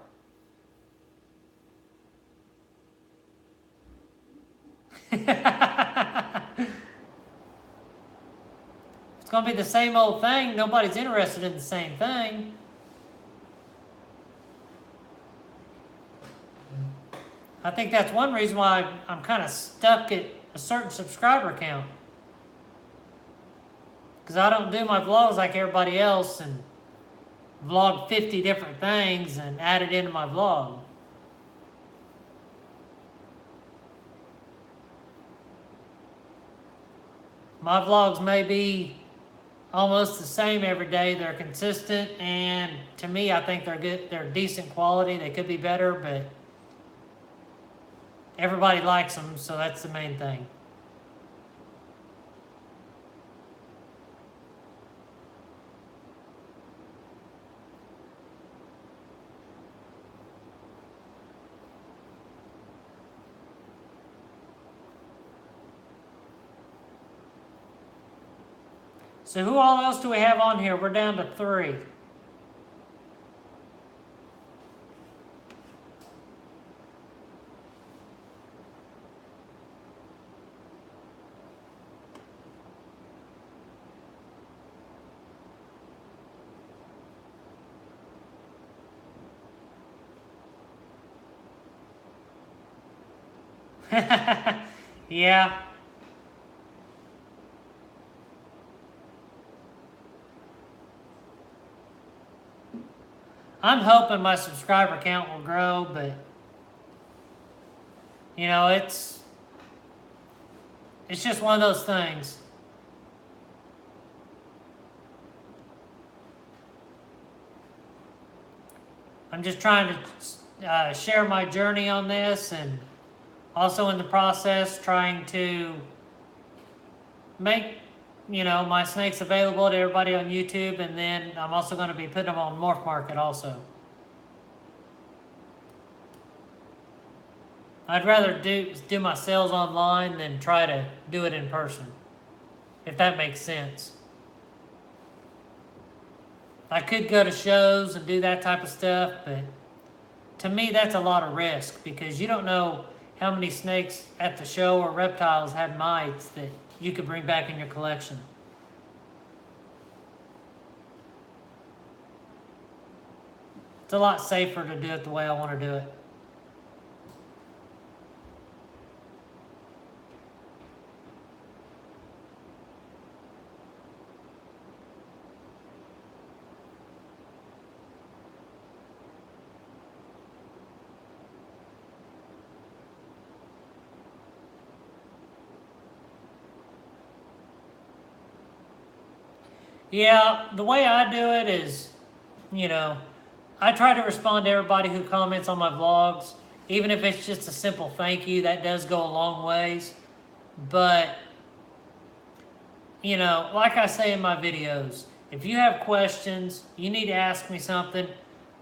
It's gonna be the same old thing. Nobody's interested in the same thing. I think that's one reason why I'm kind of stuck at a certain subscriber count. Because I don't do my vlogs like everybody else and vlog 50 different things and add it into my vlog. My vlogs may be almost the same every day. They're consistent, and to me, I think they're good. They're decent quality. They could be better, but everybody likes them, so that's the main thing. So who all else do we have on here? We're down to 3. Yeah. I'm hoping my subscriber count will grow, but you know, it's just one of those things. I'm just trying to share my journey on this, and also in the process trying to make, you know, my snakes available to everybody on YouTube, and then I'm also going to be putting them on Morph Market also. I'd rather do my sales online than try to do it in person, if that makes sense. I could go to shows and do that type of stuff, but to me that's a lot of risk, because you don't know how many snakes at the show or reptiles have mites that you could bring back in your collection. It's a lot safer to do it the way I want to do it. Yeah, the way I do it is, you know, I try to respond to everybody who comments on my vlogs, even if it's just a simple thank you. That does go a long ways. But, you know, like I say in my videos, if you have questions, you need to ask me something,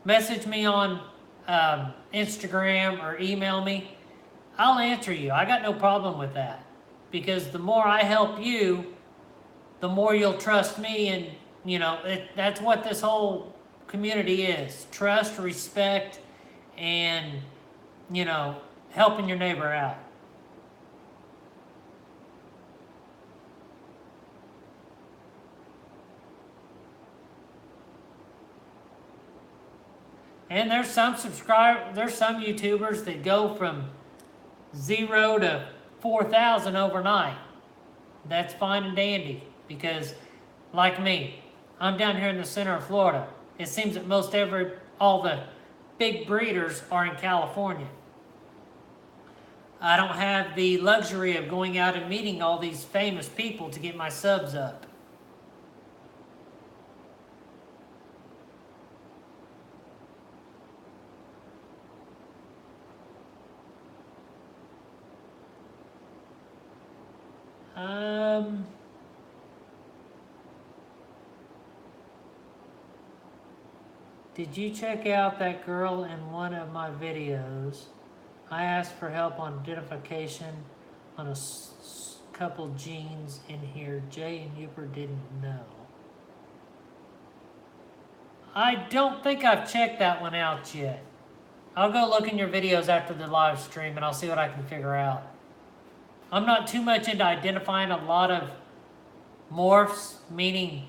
message me on Instagram or email me. I'll answer you. I got no problem with that. Because the more I help you, the more you'll trust me, and you know, that's what this whole community is: trust, respect, and you know, helping your neighbor out. And there's some YouTubers that go from 0 to 4,000 overnight. That's fine and dandy. Because, like me, I'm down here in the center of Florida. It seems that all the big breeders are in California. I don't have the luxury of going out and meeting all these famous people to get my subs up. Did you check out that girl in one of my videos? I asked for help on identification on a couple genes in here. Jay and Uber didn't know. I don't think I've checked that one out yet. I'll go look in your videos after the live stream and I'll see what I can figure out. I'm not too much into identifying a lot of morphs, meaning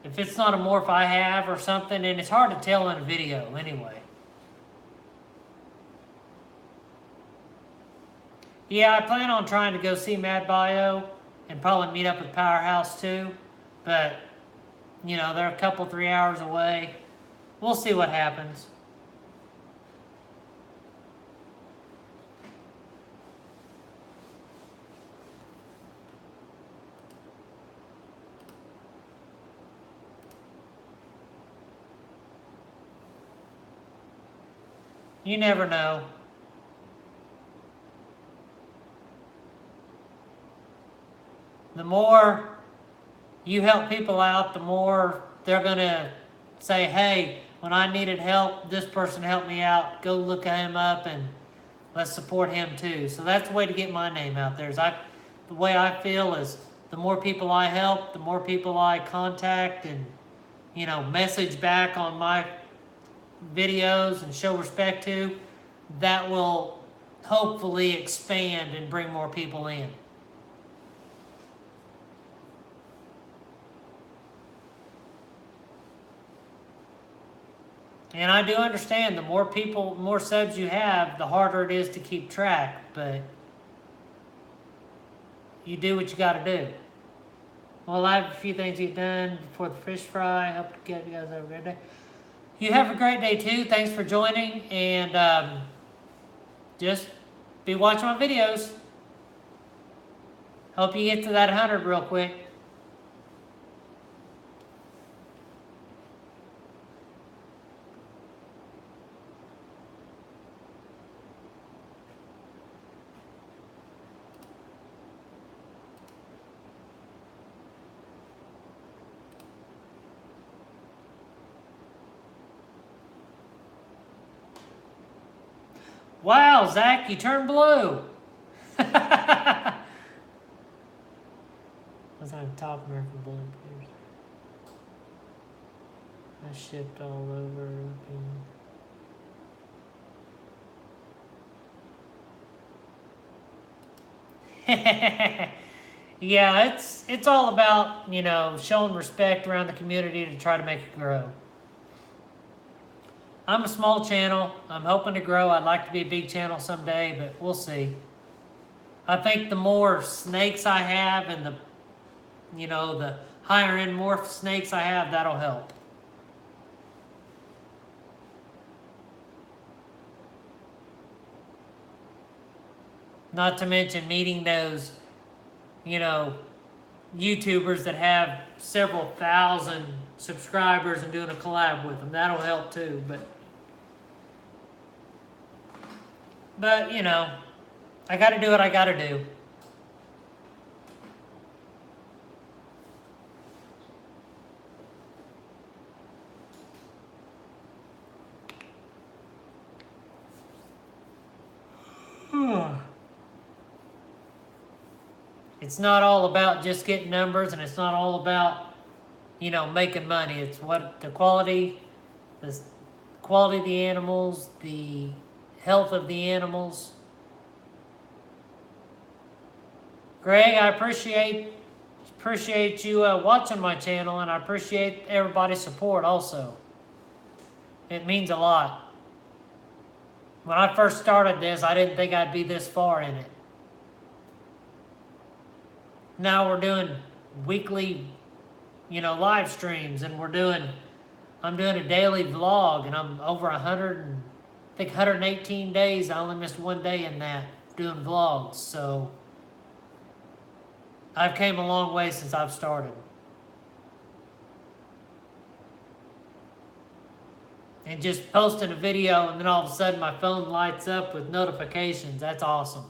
if it's not a morph I have or something, and it's hard to tell in a video anyway. Yeah, I plan on trying to go see Mad Bio and probably meet up with Powerhouse too, but you know, they're a couple, 3 hours away. We'll see what happens. You never know. The more you help people out, the more they're going to say, hey, when I needed help, this person helped me out. Go look him up and let's support him too. So that's the way to get my name out there. The way I feel is the more people I help, the more people I contact and, you know, message back on my videos and show respect to, that will hopefully expand and bring more people in. And I do understand the more people, more subs you have, the harder it is to keep track, but you do what you got to do. Well, I have a few things you've done before the fish fry. I hope to get you guys have a great day. You have a great day too. Thanks for joining, and just be watching my videos. Hope you get to that 100 real quick. Wow, Zach, you turned blue. Was on top American Blue Beers. I shipped all over. Yeah, it's all about, you know, showing respect around the community to try to make it grow. I'm a small channel. I'm hoping to grow. I'd like to be a big channel someday, but we'll see. I think the more snakes I have and the, you know, the higher end morph snakes I have, that'll help. Not to mention meeting those, you know, YouTubers that have several thousand subscribers and doing a collab with them. That'll help too, but you know, I got to do what I got to do. It's not all about just getting numbers, and it's not all about, you know, making money. It's what the quality of the animals, the health of the animals. Greg, I appreciate you watching my channel, and I appreciate everybody's support also. It means a lot. When I first started this, I didn't think I'd be this far in it. Now we're doing weekly, you know, live streams, and I'm doing a daily vlog, and I'm over 118 days. I only missed one day in that doing vlogs, so I've came a long way since I've started. And just posting a video and then all of a sudden my phone lights up with notifications, that's awesome.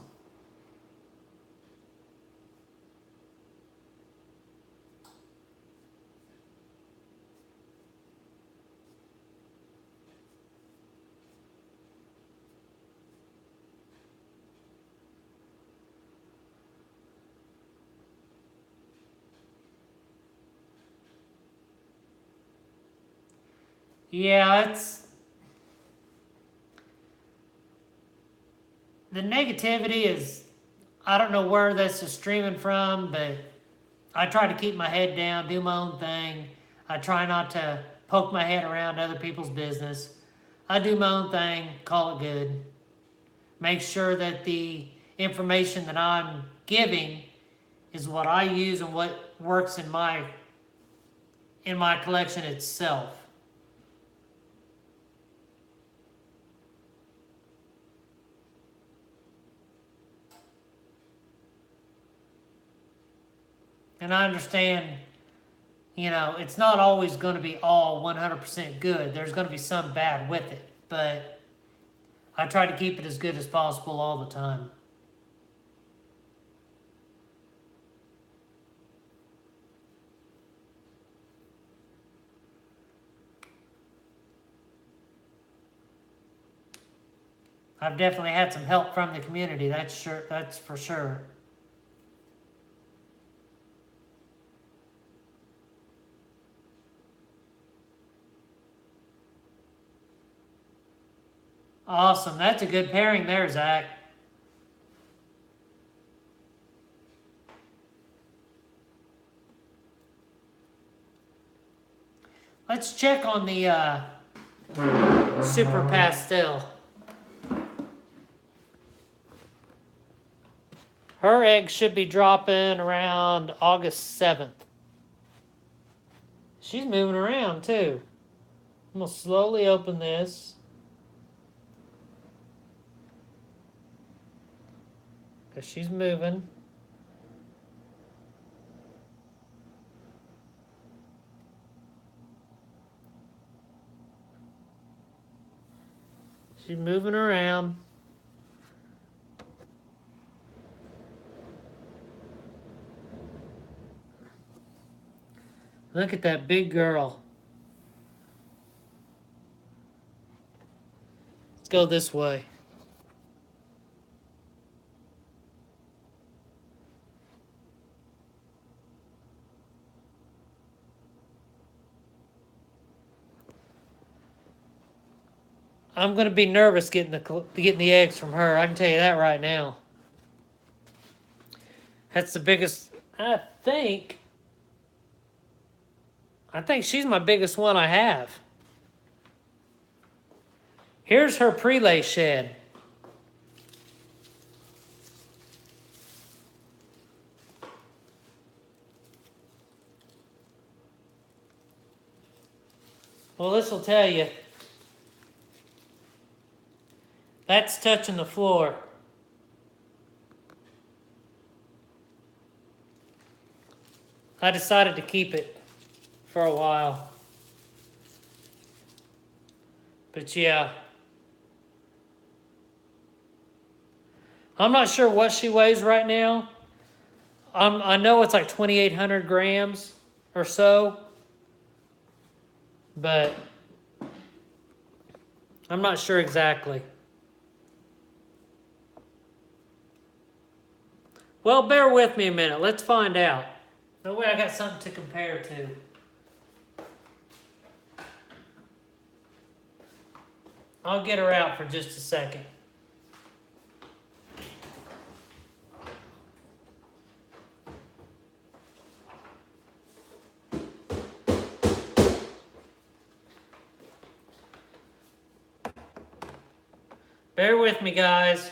Yeah, the negativity is, I don't know where this is streaming from, but I try to keep my head down, do my own thing. I try not to poke my head around other people's business. I do my own thing, call it good. Make sure that the information that I'm giving is what I use and what works in my collection itself. And I understand, it's not always going to be all 100% good. There's going to be some bad with it, but I try to keep it as good as possible all the time. I've definitely had some help from the community, that's for sure. Awesome. That's a good pairing there, Zach. Let's check on the Super Pastel. Her eggs should be dropping around August 7th. She's moving around too. I'm going to slowly open this. Because she's moving. She's moving around. Look at that big girl. Let's go this way. I'm going to be nervous getting the eggs from her. I can tell you that right now. That's the biggest, I think she's my biggest one I have. Here's her prelay shed. Well, this will tell you. That's touching the floor. I decided to keep it for a while. But yeah. I'm not sure what she weighs right now. I know it's like 2,800 grams or so. But I'm not sure exactly. Well, bear with me a minute. Let's find out. That way I got something to compare to. I'll get her out for just a second. Bear with me, guys.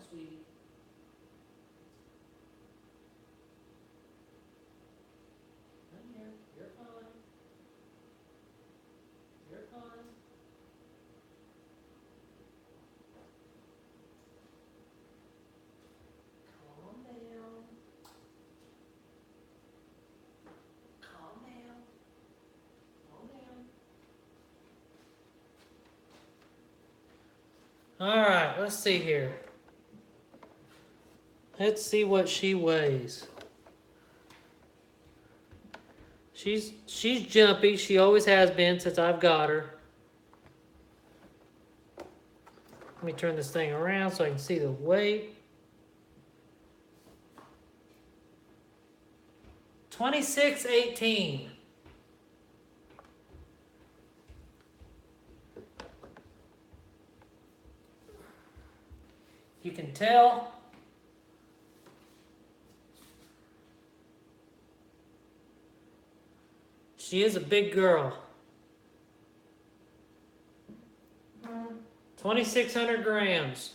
Sweetie. Come here. You're fine. You're fine. Calm down. Calm down. Calm down. All right, let's see here. Let's see what she weighs. She's jumpy. She always has been since I've got her. Let me turn this thing around so I can see the weight. 2618. You can tell she is a big girl. 2,600 grams.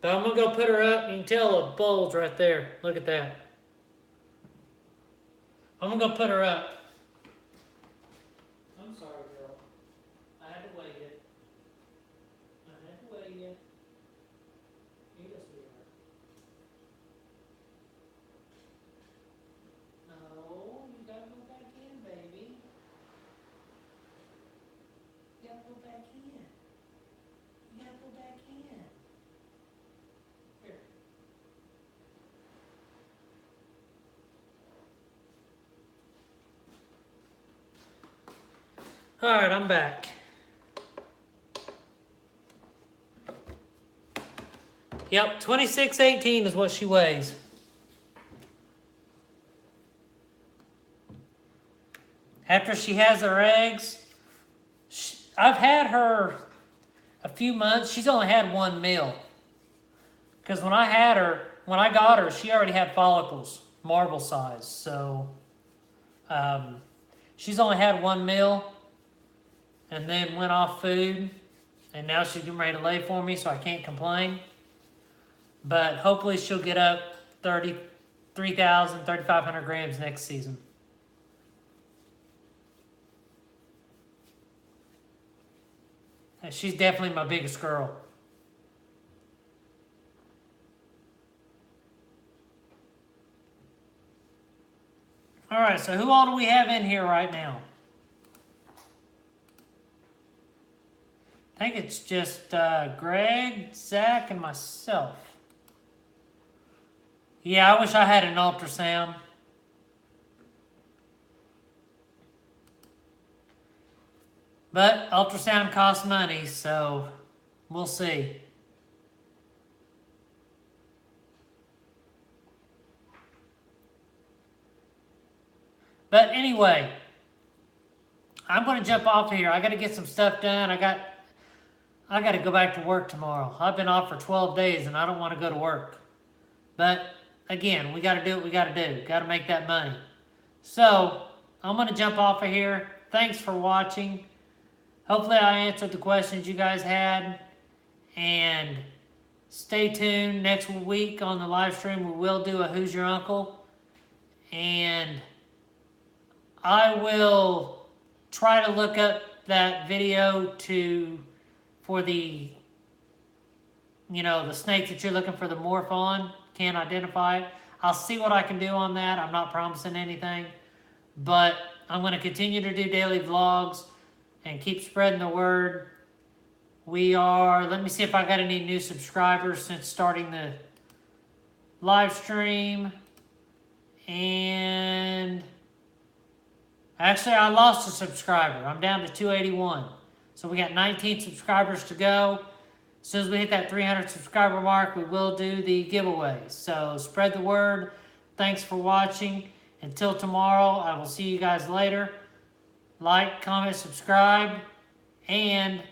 But I'm going to go put her up. You can tell the bulge right there. Look at that. I'm going to go put her up. I'm sorry, girl. I had to weigh it. I had to weigh you. You go, sweetheart. No, you got to go back in, baby. You got to go back in. You got to go back in. Here. All right, I'm back. Yep, 2618 is what she weighs. After she has her eggs, I've had her a few months. She's only had one meal. Because when I got her, she already had follicles, marble size. So she's only had one meal and then went off food. And now she's getting ready to lay for me, so I can't complain. But hopefully she'll get up 3,000, 3,500 grams next season. And she's definitely my biggest girl. All right, so who all do we have in here right now? I think it's just Greg, Zach, and myself. Yeah, I wish I had an ultrasound. But ultrasound costs money, so we'll see. But anyway, I'm going to jump off here. I got to get some stuff done. I got to go back to work tomorrow. I've been off for 12 days and I don't want to go to work. But again, we got to do what we got to do. Got to make that money. So I'm going to jump off of here. Thanks for watching. Hopefully I answered the questions you guys had. And stay tuned. Next week on the live stream, we will do a Who's Your Uncle? And I will try to look up that video for the snake that you're looking for the morph on. Can't identify it. I'll see what I can do on that. I'm not promising anything. But I'm going to continue to do daily vlogs and keep spreading the word. Let me see if I got any new subscribers since starting the live stream. And actually, I lost a subscriber. I'm down to 281. So we got 19 subscribers to go. As soon as we hit that 300 subscriber mark, we will do the giveaway. So spread the word. Thanks for watching. Until tomorrow, I will see you guys later. Like, comment, subscribe, and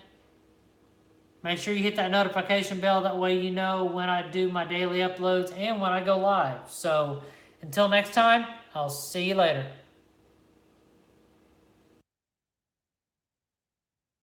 make sure you hit that notification bell. That way you know when I do my daily uploads and when I go live. So until next time, I'll see you later.